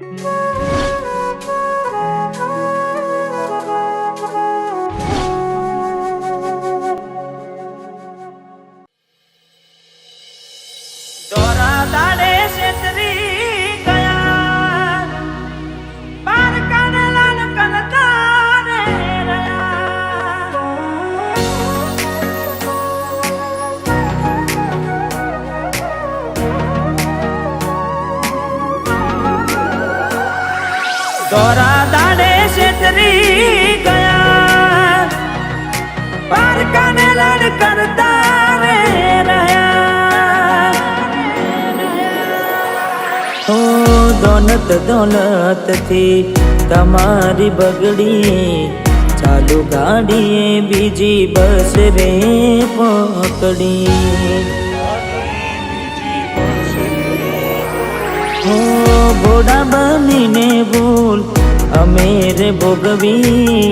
દોરા દાડે છેતરી ગયા, પારકાને લડ કરતા રે રહ્યા. ઓ દોલત દોલત થી તમારી બગડી, ચાલુ ગાડીએ બીજી બસ રે પકડી. ભોળા બનીને ભૂલ અમે રે ભોગવી,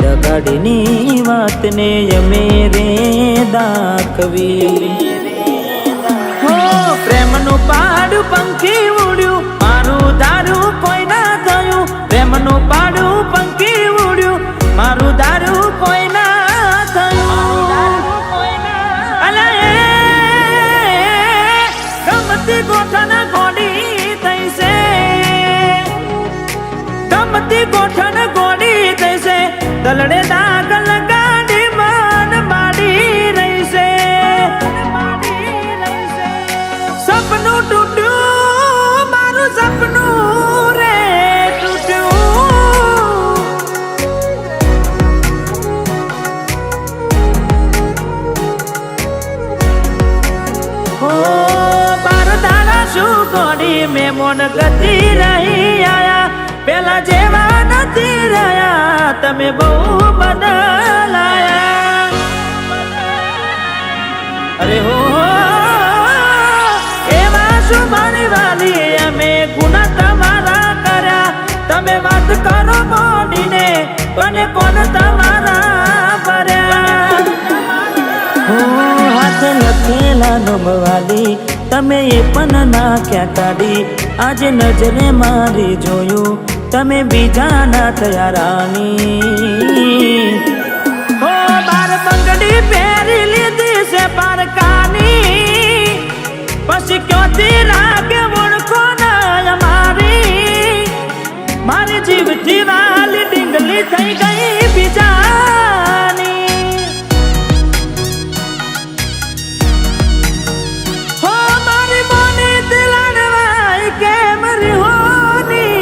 દગાડીની વાતને અમે રે દાખવી. પ્રેમનું પાડું પંખી ઉડ્યું, મારું દારૂ કોઈ ના થયું. પ્રેમનું પાડું પંખી ઉડ્યું, મારું દારૂ કોઈ ના થયું. અલા એ ગમતી ગોઠણ ગોડી ગોઠણ ગોડી થશે, દલડે દાગ લગાડી મન માડી રહીશે. સપનું તૂટ્યું, મારું સપનું રે તૂટ્યું. ઓ બાર દાડા શું ગોડી મેં મોન ગતિ રહી આયા, પેલા જેવા નથી રહ્યા તમે બહુ બદલાયા. અરે હો એવા શું મારી વાલી અમે ગુના તમારા કર્યા. તમે વાત કરો મોડીને અને કોણ તમારા ભર્યા. હો હાથ લખેલા નમવાલી તમે એ પણ નાખ્યા કાઢી. આજે નજરે મારી જોયું તમે બીજાના થયા રાની. હો બાર બંગડી પહેરી લીધી છે પારકાની, પછી ક્યોથી લાગે ઓળખો ના મારી. મારી જીવથી વાલી ડીંગલી થઈ ગઈ બીજાની. હો મારી મોની દિલડવાઈ કેમ રિહોની.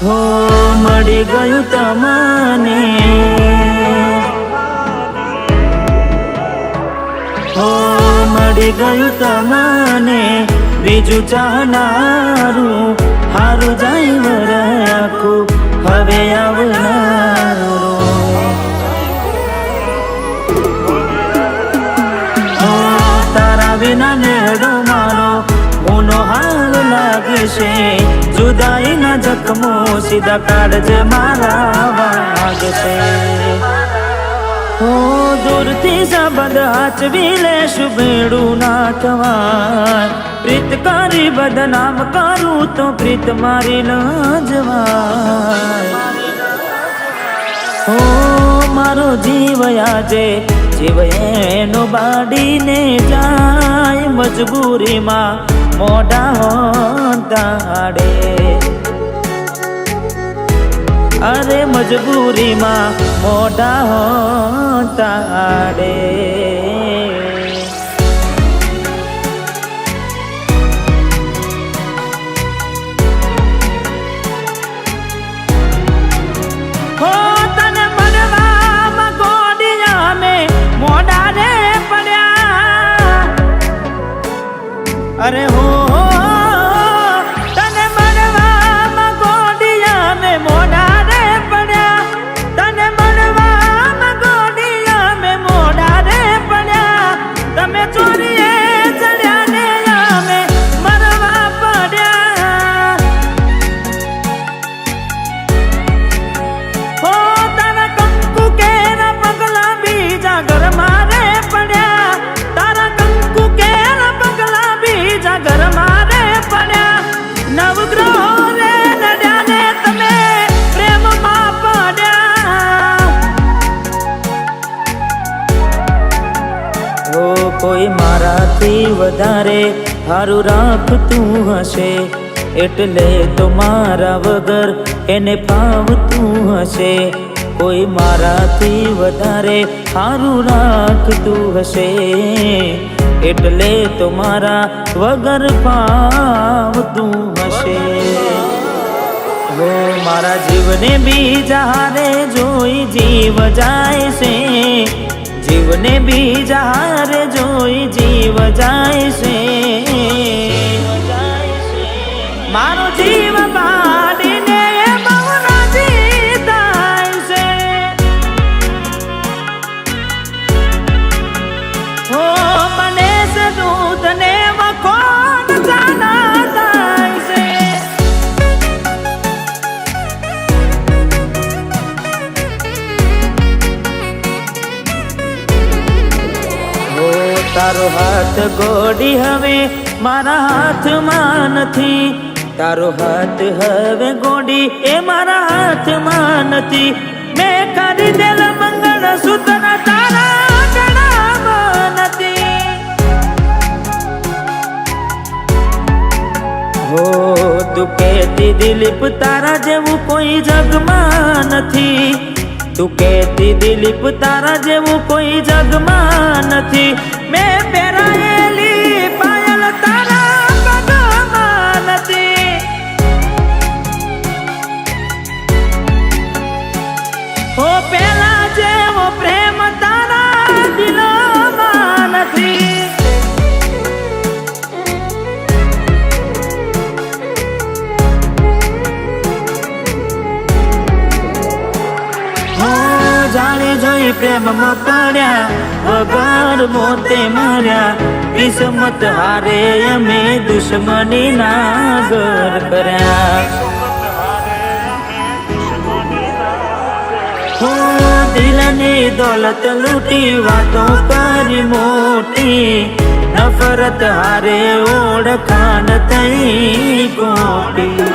હો મળી ગયું તમને, હો મળી ગયું તમને બીજું ચાહનારું. હારું જાય રાખું હવે આવનારું. તારા વિના નેડો મારો ગુનો હાલ લાગશે. જુદાઈના જખમો સીધા કાઢજે મારા વાગશે. હો દૂરથી સંબંધ હાચવી લેશું ભેડું ના થવાય. પ્રીત કરી બદનામ કરું તો પ્રીત મારી ન જવાય. હો મારો જીવ આજે જીવ એનો બાડીને જાય. મજબૂરીમાં મોઢા હોતાડે, અરે મજબૂરીમાં મોઢા હોતાડે. હો તને મળવામાં ગોડિયા મેં મોઢા રે પડ્યા. અરે હો તને મળવામાં ગોડિયા મેં મોઢા રે પડ્યા. તને મળવામાં ગોડિયા મેં મોઢા રે પડ્યા. તમે ચોરીએ ચડ્યા ને અમે મરવા પડ્યા. મારાથી વધારે હારું રાખતું હશે, એટલે તો મારા વગર એને ફાવતું હશે. કોઈ મારાથી વધારે હારું રાખતું હશે, એટલે તો મારા વગર ફાવતું હશે. હો મારા જીવને બીજા હારે જોઈ જીવ જાય છે, જીવને બીજા હારે જોઈ જીવ જાય છે. મારો જીવ બાળીને બહુ રાજી થાય છે. હો બને છે દૂધ ને મખોન જાના થાય છે. હો તારો હાથ ગોડી હવે મારા હાથમાં નથી, તારો હાથ હવે ગોડી એ મારા હાથમાં નથી. મેં ખરીદેલ મંગળસૂત્ર તારા ગળામાં નથી. હો તું કહેતી દિલીપ તારા જેવું કોઈ જગમાં નથી, તું કહેતી દિલીપ તારા જેવું કોઈ જગમાં નથી. મેં પહેરાયેલી પાયલ તારા પગમાં નથી. હો પેલા જેવો પ્રેમ તારા દિલમાં નથી. જાણી જોઈ પ્રેમમાં પડ્યા વગર મોતે મર્યા, કિસ્મત હારે અમે દુશ્મની ના ઘર કર્યા. દિલની દોલત લૂટી વાતો કરી મોટી, નફરત હારે ઓળખાણ થઈ ગોટી.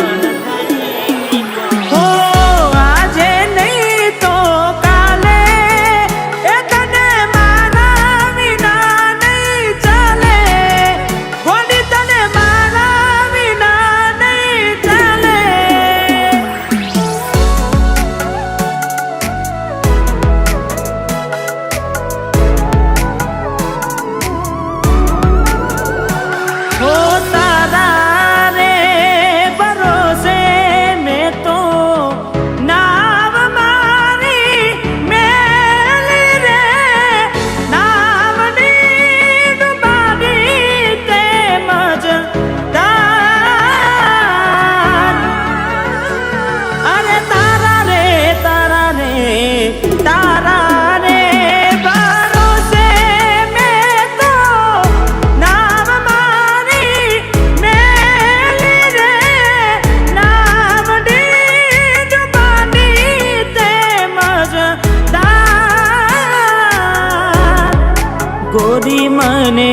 ગોરી મને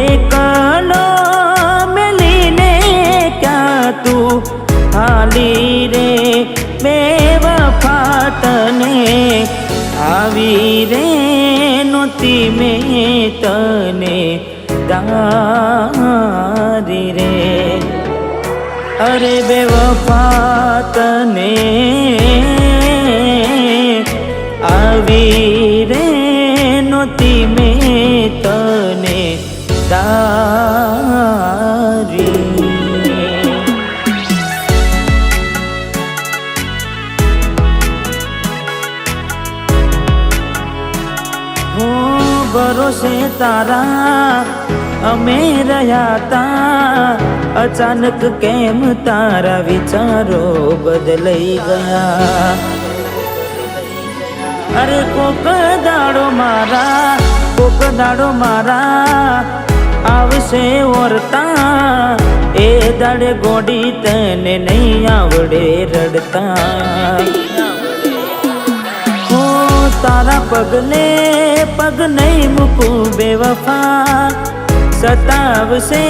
એકલો મેલીને ક્યાં તું હાલી રે, બેવફા તને આવી રે નહોતી મેં તને તારી રે. અરે બેવફા તને આવી રે નહોતી મેં તને તારી. હો ભરોસે તારા અમે રહ્યા તા, અચાનક કેમ તારા વિચારો બદલાઈ ગયા. અરે કોક દાડો મારા આવશે ઓરતા, એ દાડે ગોડી તને નહીં આવડે રડતા. હો તારા પગલે પગ નહીં મૂકું બેવફા, સતાવશે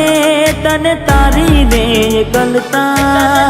તને તારી રે ગલતા.